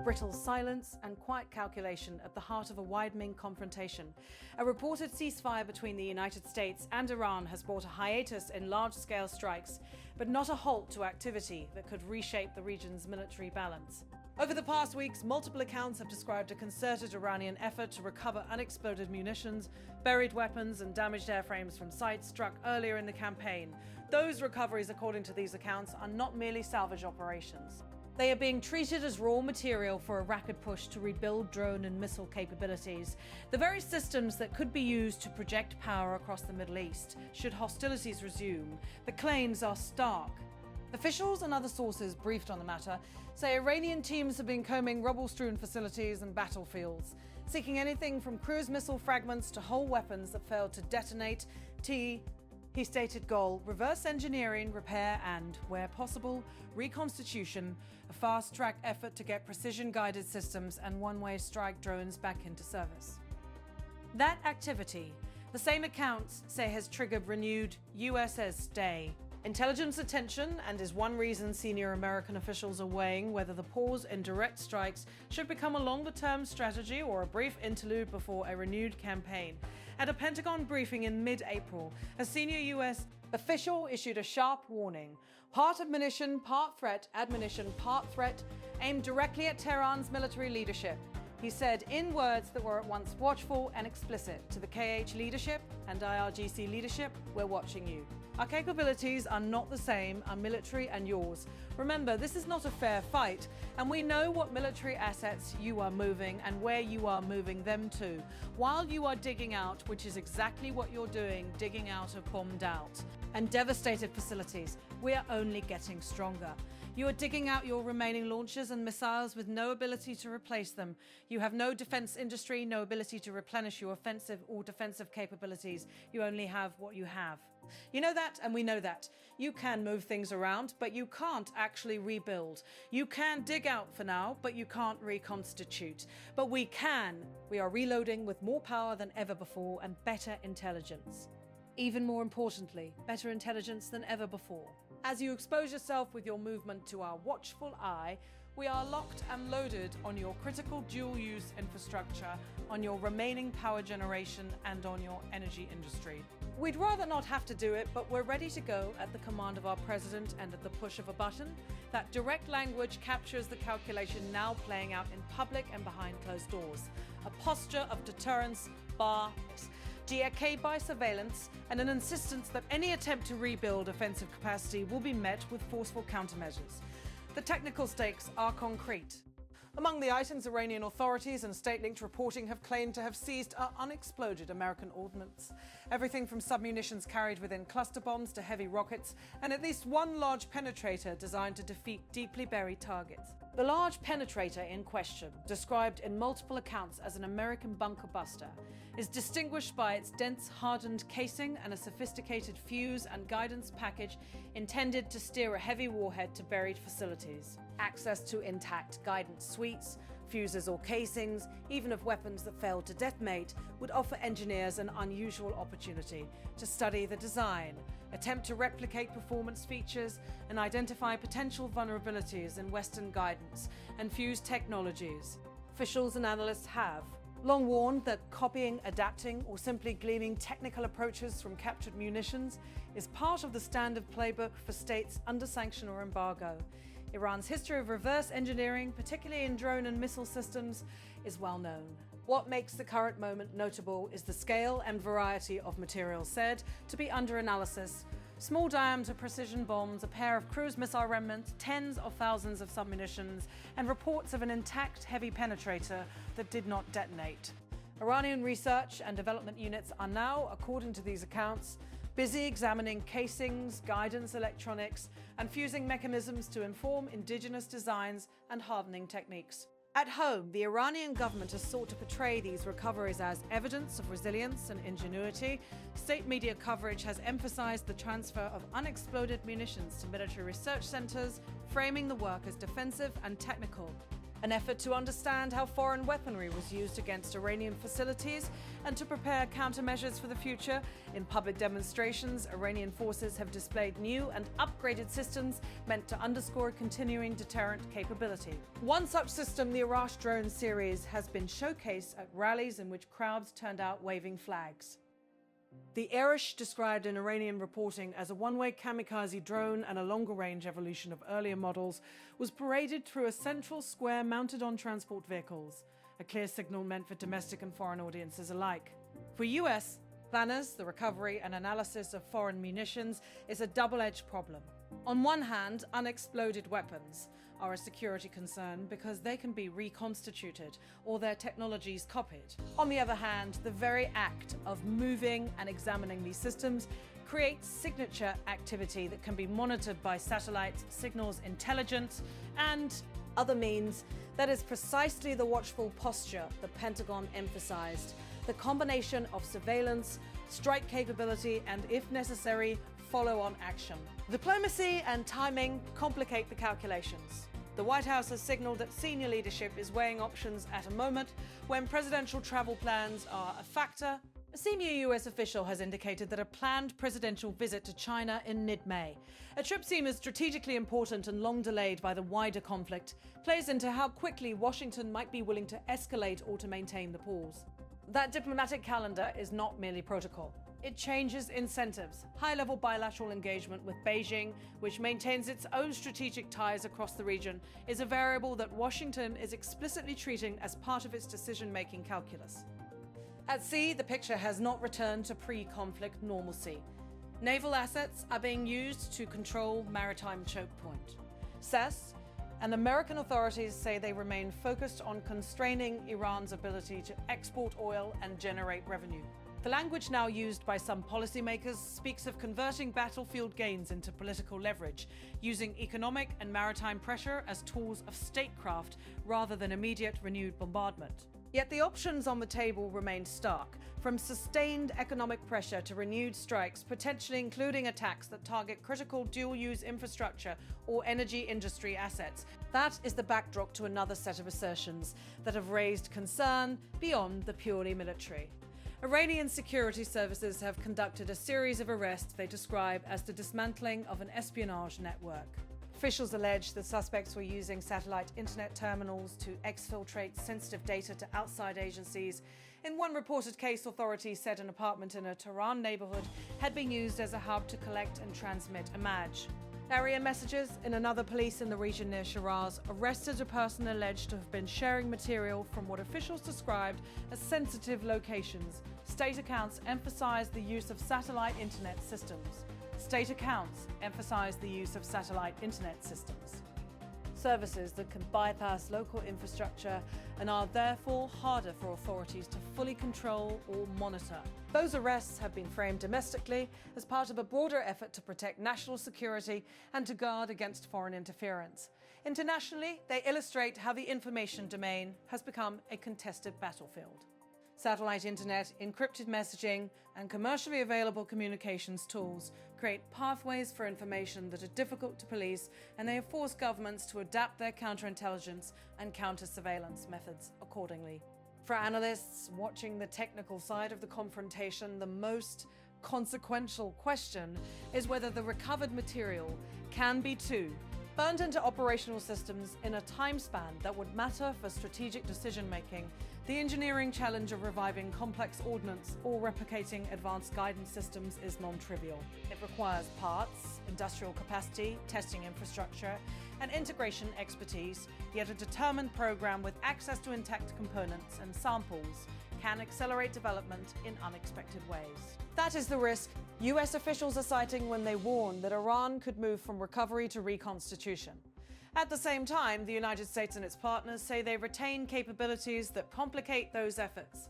brittle silence and quiet calculation at the heart of a widening confrontation. A reported ceasefire between the United States and Iran has brought a hiatus in large-scale strikes, but not a halt to activity that could reshape the region's military balance. Over the past weeks, multiple accounts have described a concerted Iranian effort to recover unexploded munitions, buried weapons and damaged airframes from sites struck earlier in the campaign. Those recoveries, according to these accounts, are not merely salvage operations. They are being treated as raw material for a rapid push to rebuild drone and missile capabilities, the very systems that could be used to project power across the Middle East should hostilities resume. The claims are stark. Officials and other sources briefed on the matter say Iranian teams have been combing rubble-strewn facilities and battlefields, seeking anything from cruise missile fragments to whole weapons that failed to detonate. He stated goal: reverse engineering, repair and, where possible, reconstitution, a fast-track effort to get precision-guided systems and one-way strike drones back into service. That activity, the same accounts say, has triggered renewed U.S stay. Intelligence attention, and is one reason senior American officials are weighing whether the pause in direct strikes should become a longer-term strategy or a brief interlude before a renewed campaign. At a Pentagon briefing in mid-April, a senior U.S. official issued a sharp warning: part admonition, part threat, admonition, part threat, aimed directly at Tehran's military leadership. He said, in words that were at once watchful and explicit, to the KH leadership and IRGC leadership, we're watching you. Our capabilities are not the same, our military and yours. Remember, this is not a fair fight, and we know what military assets you are moving and where you are moving them to, while you are digging out, which is exactly what you're doing, digging out of bombed out and devastated facilities. We are only getting stronger. You are digging out your remaining launchers and missiles with no ability to replace them. You have no defense industry, no ability to replenish your offensive or defensive capabilities. You only have what you have. You know that, and we know that. You can move things around, but you can't actually rebuild. You can dig out for now, but you can't reconstitute. But we can. We are reloading with more power than ever before and better intelligence. Even more importantly, better intelligence than ever before. As you expose yourself with your movement to our watchful eye, we are locked and loaded on your critical dual-use infrastructure, on your remaining power generation, and on your energy industry. We'd rather not have to do it, but we're ready to go at the command of our president and at the push of a button. That direct language captures the calculation now playing out in public and behind closed doors. A posture of deterrence, GRK by surveillance, and an insistence that any attempt to rebuild offensive capacity will be met with forceful countermeasures. The technical stakes are concrete. Among the items, Iranian authorities and state-linked reporting have claimed to have seized are unexploded American ordnance. Everything from submunitions carried within cluster bombs to heavy rockets, and at least one large penetrator designed to defeat deeply buried targets. The large penetrator in question, described in multiple accounts as an American bunker buster, is distinguished by its dense, hardened casing and a sophisticated fuse and guidance package intended to steer a heavy warhead to buried facilities. Access to intact guidance suites, fuses or casings, even of weapons that failed to detonate, would offer engineers an unusual opportunity to study the design, attempt to replicate performance features, and identify potential vulnerabilities in Western guidance and fuse technologies. Officials and analysts have long warned that copying, adapting, or simply gleaning technical approaches from captured munitions is part of the standard playbook for states under sanction or embargo. Iran's history of reverse engineering, particularly in drone and missile systems, is well known. What makes the current moment notable is the scale and variety of materials said to be under analysis. Small diameter precision bombs, a pair of cruise missile remnants, tens of thousands of submunitions, and reports of an intact heavy penetrator that did not detonate. Iranian research and development units are now, according to these accounts, busy examining casings, guidance electronics, and fusing mechanisms to inform indigenous designs and hardening techniques. At home, the Iranian government has sought to portray these recoveries as evidence of resilience and ingenuity. State media coverage has emphasized the transfer of unexploded munitions to military research centers, framing the work as defensive and technical. An effort to understand how foreign weaponry was used against Iranian facilities and to prepare countermeasures for the future. In public demonstrations, Iranian forces have displayed new and upgraded systems meant to underscore continuing deterrent capability. One such system, the Arash drone series, has been showcased at rallies in which crowds turned out waving flags. The Arash, described in Iranian reporting as a one-way kamikaze drone and a longer-range evolution of earlier models, was paraded through a central square mounted on transport vehicles, a clear signal meant for domestic and foreign audiences alike. For U.S. planners, the recovery and analysis of foreign munitions is a double-edged problem. On one hand, unexploded weapons are a security concern because they can be reconstituted or their technologies copied. On the other hand, the very act of moving and examining these systems creates signature activity that can be monitored by satellites, signals intelligence, and other means. That is precisely the watchful posture the Pentagon emphasized. The combination of surveillance, strike capability, and, if necessary, follow-on action. Diplomacy and timing complicate the calculations. The White House has signaled that senior leadership is weighing options at a moment when presidential travel plans are a factor. A senior U.S. official has indicated that a planned presidential visit to China in mid-May, a trip seen as strategically important and long delayed by the wider conflict, plays into how quickly Washington might be willing to escalate or to maintain the pause. That diplomatic calendar is not merely protocol. It changes incentives. High-level bilateral engagement with Beijing, which maintains its own strategic ties across the region, is a variable that Washington is explicitly treating as part of its decision-making calculus. At sea, the picture has not returned to pre-conflict normalcy. Naval assets are being used to control maritime choke point. CES and American authorities say they remain focused on constraining Iran's ability to export oil and generate revenue. The language now used by some policymakers speaks of converting battlefield gains into political leverage, using economic and maritime pressure as tools of statecraft rather than immediate renewed bombardment. Yet the options on the table remain stark, from sustained economic pressure to renewed strikes, potentially including attacks that target critical dual-use infrastructure or energy industry assets. That is the backdrop to another set of assertions that have raised concern beyond the purely military. Iranian security services have conducted a series of arrests they describe as the dismantling of an espionage network. Officials allege the suspects were using satellite internet terminals to exfiltrate sensitive data to outside agencies. In one reported case, authorities said an apartment in a Tehran neighborhood had been used as a hub to collect and transmit image. Carrier messages in another police in the region near Shiraz arrested a person alleged to have been sharing material from what officials described as sensitive locations. State accounts emphasized the use of satellite internet systems. Services that can bypass local infrastructure and are therefore harder for authorities to fully control or monitor. Those arrests have been framed domestically as part of a broader effort to protect national security and to guard against foreign interference. Internationally, they illustrate how the information domain has become a contested battlefield. Satellite internet, encrypted messaging, and commercially available communications tools create pathways for information that are difficult to police, and they have forced governments to adapt their counterintelligence and counter-surveillance methods accordingly. For analysts watching the technical side of the confrontation, the most consequential question is whether the recovered material can be burned into operational systems in a time span that would matter for strategic decision-making. The engineering challenge of reviving complex ordnance or replicating advanced guidance systems is non-trivial. It requires parts, industrial capacity, testing infrastructure, and integration expertise, yet a determined program with access to intact components and samples can accelerate development in unexpected ways. That is the risk U.S. officials are citing when they warn that Iran could move from recovery to reconstitution. At the same time, the United States and its partners say they retain capabilities that complicate those efforts.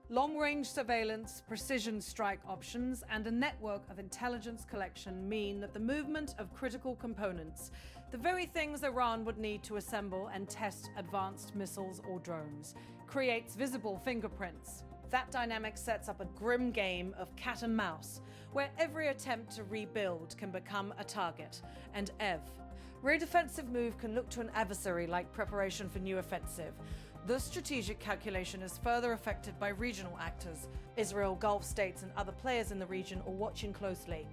Long-range surveillance, precision strike options, and a network of intelligence collection mean that the movement of critical components, the very things Iran would need to assemble and test advanced missiles or drones, creates visible fingerprints. That dynamic sets up a grim game of cat and mouse, where every attempt to rebuild can become a target. And Rear defensive move can look to an adversary like preparation for new offensive. The strategic calculation is further affected by regional actors. Israel, Gulf states and other players in the region are watching closely.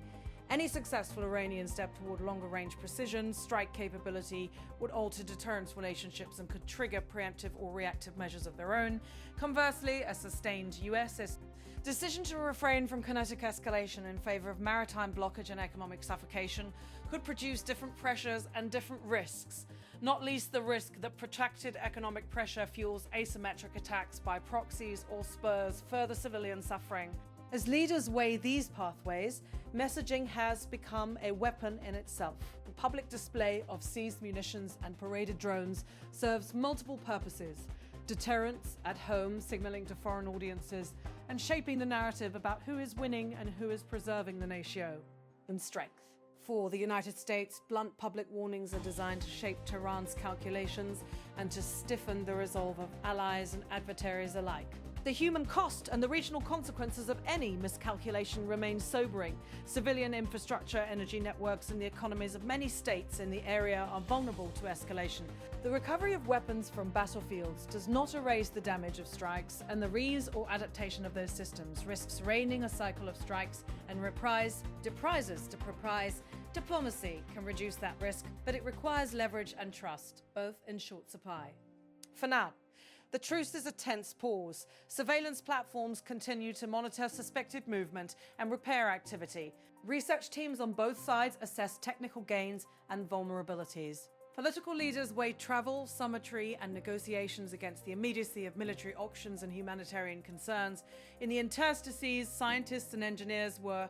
Any successful Iranian step toward longer-range precision strike capability would alter deterrence relationships and could trigger preemptive or reactive measures of their own. Conversely, a sustained U.S. decision to refrain from kinetic escalation in favor of maritime blockage and economic suffocation could produce different pressures and different risks, not least the risk that protracted economic pressure fuels asymmetric attacks by proxies or spurs further civilian suffering. As leaders weigh these pathways, messaging has become a weapon in itself. The public display of seized munitions and paraded drones serves multiple purposes: deterrence at home, signaling to foreign audiences, and shaping the narrative about who is winning and who is preserving the nation in strength. For the United States, blunt public warnings are designed to shape Tehran's calculations and to stiffen the resolve of allies and adversaries alike. The human cost and the regional consequences of any miscalculation remain sobering. Civilian infrastructure, energy networks, and the economies of many states in the area are vulnerable to escalation. The recovery of weapons from battlefields does not erase the damage of strikes, and the reuse or adaptation of those systems risks reining a cycle of strikes and reprises to reprise. Diplomacy can reduce that risk, but it requires leverage and trust, both in short supply. For now, the truce is a tense pause. Surveillance platforms continue to monitor suspected movement and repair activity. Research teams on both sides assess technical gains and vulnerabilities. Political leaders weigh travel, summitry, and negotiations against the immediacy of military options and humanitarian concerns. In the interstices, scientists and engineers were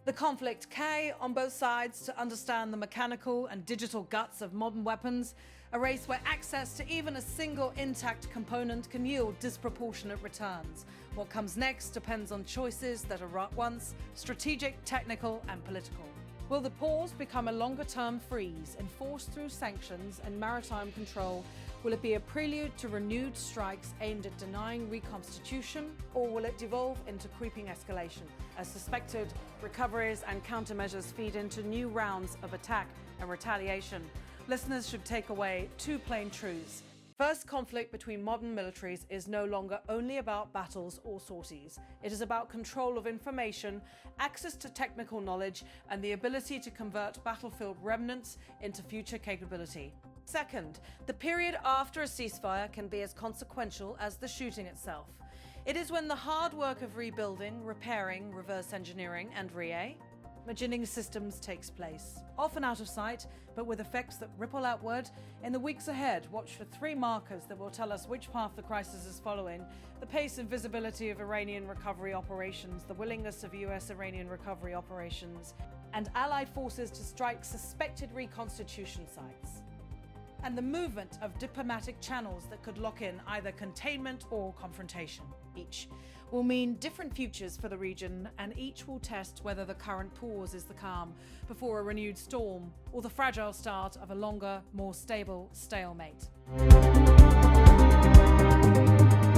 the conflict K on both sides to understand the mechanical and digital guts of modern weapons, a race where access to even a single intact component can yield disproportionate returns. What comes next depends on choices that are at once strategic, technical, and political. Will the pause become a longer-term freeze enforced through sanctions and maritime control? Will it be a prelude to renewed strikes aimed at denying reconstitution, or will it devolve into creeping escalation as suspected recoveries and countermeasures feed into new rounds of attack and retaliation? Listeners should take away two plain truths. First, conflict between modern militaries is no longer only about battles or sorties. It is about control of information, access to technical knowledge, and the ability to convert battlefield remnants into future capability. Second, the period after a ceasefire can be as consequential as the shooting itself. It is when the hard work of rebuilding, repairing, reverse engineering, and reimagining systems takes place. Often out of sight, but with effects that ripple outward. In the weeks ahead, watch for three markers that will tell us which path the crisis is following: the pace and visibility of Iranian recovery operations, the willingness of U.S. Iranian recovery operations, and allied forces to strike suspected reconstitution sites, and the movement of diplomatic channels that could lock in either containment or confrontation. Each will mean different futures for the region, and each will test whether the current pause is the calm before a renewed storm, or the fragile start of a longer, more stable stalemate.